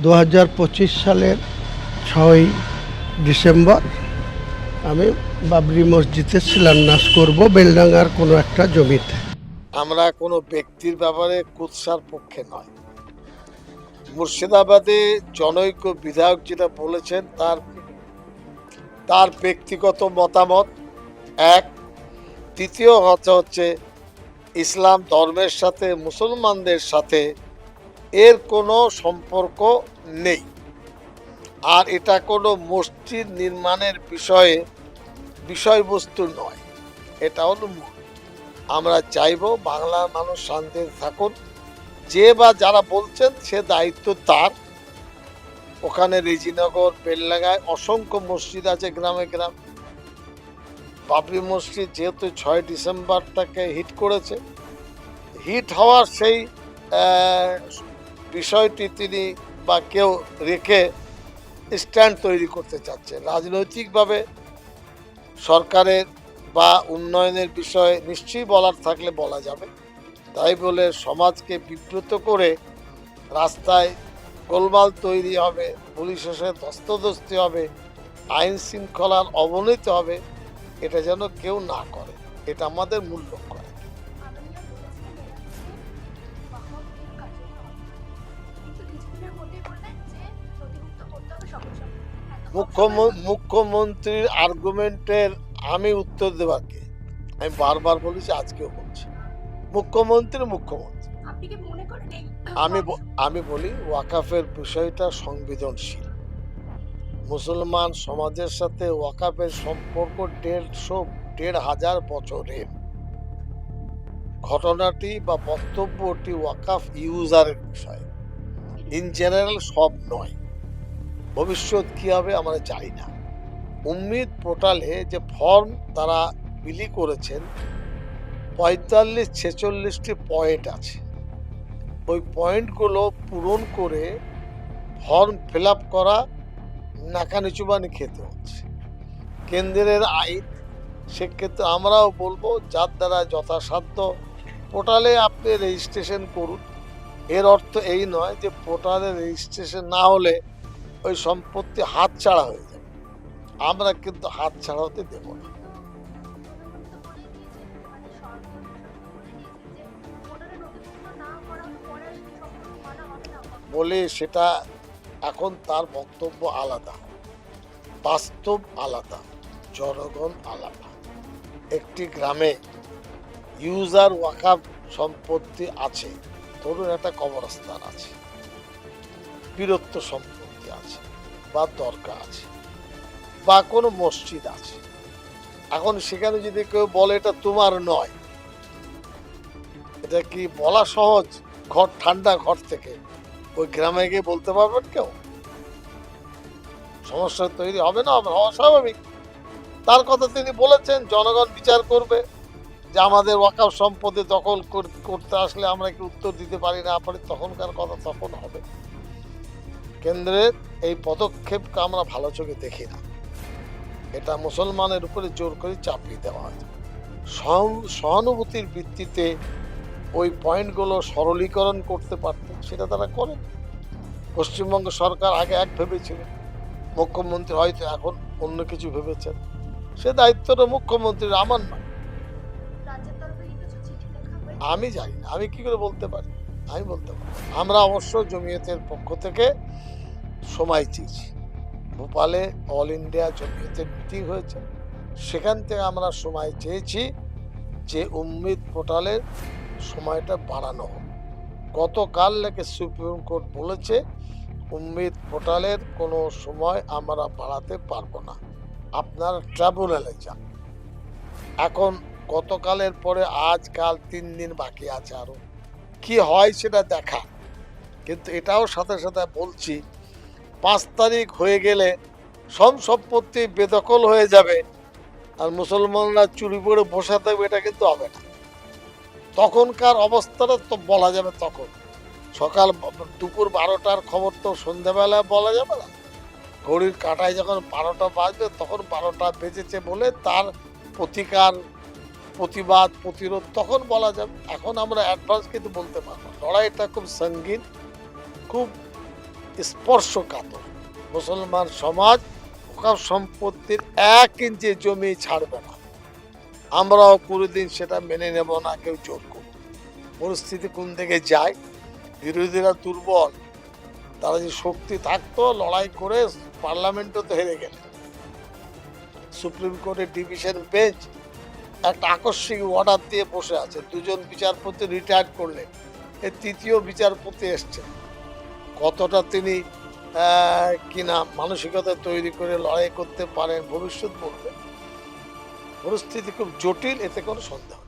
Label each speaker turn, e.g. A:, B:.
A: 2025 সালের 6ই ডিসেম্বর আমি বাবরি মসজিদে শিলান্যাস করব বেলডাঙ্গার কোনো একটা জমিতে।
B: আমরা কোনো ব্যক্তির ব্যাপারে কুৎসার পক্ষে নয়। মুর্শিদাবাদে জনৈক বিধায়ক যেটা বলেছেন তার ব্যক্তিগত মতামত এক। দ্বিতীয় কথা হচ্ছে ইসলাম ধর্মের সাথে মুসলমানদের সাথে এর কোনো সম্পর্ক নেই। আর এটা কোনো মসজিদ নির্মাণের বিষয়বস্তু নয়, এটা হলো মূল। আমরা চাইবো বাংলার মানুষ শান্তিতে থাকুন। যে বা যারা বলছেন সে দায়িত্ব তার। ওখানে রেজিনগর বেলডাঙ্গায় অসংখ্য মসজিদ আছে গ্রামে গ্রাম। বাবরি মসজিদ যেহেতু 6 ডিসেম্বরটাকে হিট করেছে, হিট হওয়ার সেই বিষয়টি তিনি বা কেউ রেখে স্ট্যান্ড তৈরি করতে চাচ্ছে। রাজনৈতিকভাবে সরকারের বা উন্নয়নের বিষয়ে নিশ্চয়ই বলার থাকলে বলা যাবে, তাই বলে সমাজকে বিব্রত করে রাস্তায় গোলমাল তৈরি হবে, পুলিশের সাথে ধস্তাধস্তি হবে, আইন শৃঙ্খলার অবনতি হবে, এটা যেন কেউ না করে। এটা আমাদের মূল লক্ষ্য। মুখ্যমন্ত্রীর আর্গুমেন্টের আমি উত্তর দেবার কে? আমি বারবার বলেছি, আজকেও বলছি, মুখ্যমন্ত্রী আমি বলি ওয়াকাফের বিষয়টা সংবেদনশীল। মুসলমান সমাজের সাথে ওয়াকাফের সম্পর্ক 1,500 বছরের। ঘটনাটি বা বক্তব্যটি ওয়াকাফ ইউজারের বিষয়, ইন জেনারেল সব নয়। ভবিষ্যৎ কি হবে আমরা জানি না। উম্মিদ পোর্টালে যে ফর্ম তারা বিলি করেছেন 45-46টি পয়েন্ট আছে। ওই পয়েন্টগুলো পূরণ করে ফর্ম ফিল আপ করা নাকানিচুবানি খেতে হচ্ছে। কেন্দ্রের আইন, সেক্ষেত্রে আমরাও বলবো যার দ্বারা যথাসাধ্য পোর্টালে আপনি রেজিস্ট্রেশন করুন। এর অর্থ এই নয় যে পোর্টালে রেজিস্ট্রেশন না হলে ওই সম্পত্তি হাতছাড়া হয়ে যাবে। আমরা কিন্তু হাতছাড়া হতে দেব না। বলে সেটা এখন তার বক্তব্য আলাদা, বাস্তব আলাদা, জনগণ আলাদা। একটি গ্রামে ইউজার ওয়াকাফ সম্পত্তি আছে, ধরুন একটা কবরস্থান আছে, বীরত্ব সম্পত্তি আছে বা দরগা আছে বা কোনো মসজিদ আছে। এখন সেখানে যদি কেউ বলে এটা তোমার নয়, এটা কি বলা সহজ? ঘর ঠান্ডা ঘর থেকে ওই গ্রামে গিয়ে বলতে পারবেন কেউ? সমস্যা তৈরি হবে না, হওয়া স্বাভাবিক। তার কথা তিনি বলেছেন, জনগণ বিচার করবে যে আমাদের ওয়াকাফ সম্পত্তি দখল করতে আসলে আমরা কি উত্তর দিতে পারি না পারি, তখনকার কথা তখন হবে। কেন্দ্রের এই পদক্ষেপকে আমরা ভালো চোখে দেখি না। এটা মুসলমানের উপরে জোর করে চাপিয়ে দেওয়া হয়। সহানুভূতির ভিত্তিতে ওই পয়েন্টগুলো সরলীকরণ করতে পারতেন, সেটা তারা করেন। পশ্চিমবঙ্গ সরকার আগে এক ভেবেছিলেন, মুখ্যমন্ত্রী হয়তো এখন অন্য কিছু ভেবেছেন। সে দায়িত্বটা মুখ্যমন্ত্রীর, আমার নয়। আমি জানি না, আমি কি করে বলতে পারি? আমি বলতে পারি আমরা অবশ্য জমিয়তের পক্ষ থেকে সময় চেয়েছি। ভোপালে অল ইন্ডিয়া জমিয়তের মিটিং হয়েছে, সেখান থেকে আমরা সময় চেয়েছি যে উম্মিদ পোর্টালের সময়টা বাড়ানো হোক। গতকাল নাকি সুপ্রিম কোর্ট বলেছে উম্মিদ পোর্টালের কোনো সময় আমরা বাড়াতে পারবো না, আপনারা ট্রাইব্যুনালে যান। এখন গতকালের পরে আজকাল 3 দিন বাকি আছে, আরো কি হয় সেটা দেখা। কিন্তু এটাও সাথে সাথে বলছি, 5 তারিখ হয়ে গেলে সব সম্পত্তি বেদখল হয়ে যাবে আর মুসলমানরা চুরি করে বসে থাকবে, এটা কিন্তু হবে না। তখনকার অবস্থাটা তো বলা যাবে, তখন সকাল দুপুর 12টার খবর তো সন্ধ্যাবেলা বলা যাবে না। ঘড়ির কাঁটায় যখন 12টা বাজবে তখন 12টা বেজেছে বলে তার প্রতিকার, প্রতিবাদ, প্রতিরোধ তখন বলা যাবে। এখন আমরা অ্যাডভান্স কিন্তু বলতে পারবো। লড়াইটা খুব সঙ্গীন, খুব স্পর্শকাতর। মুসলমান সমাজ ওয়াকফ সম্পত্তির 1 ইঞ্চি জমি ছাড়বে না। আমরাও কোনোদিন সেটা মেনে নেব না কেউ জোর করবে। পরিস্থিতি কোন দিকে যায়, বিরোধীরা দুর্বল, তারা যে শক্তি থাকতো লড়াই করে পার্লামেন্টও তো হেরে গেল। সুপ্রিম কোর্টের ডিভিশন বেঞ্চ একটা আকস্মিক অর্ডার দিয়ে বসে আছে, 2 বিচারপতি রিটায়ার করলে এর 3য় বিচারপতি এসছে। কতটা তিনি কিনা মানসিকতা তৈরি করে লড়াই করতে পারেন ভবিষ্যৎ বলবে। পরিস্থিতি খুব জটিল, এতে কোনো সন্দেহ নেই।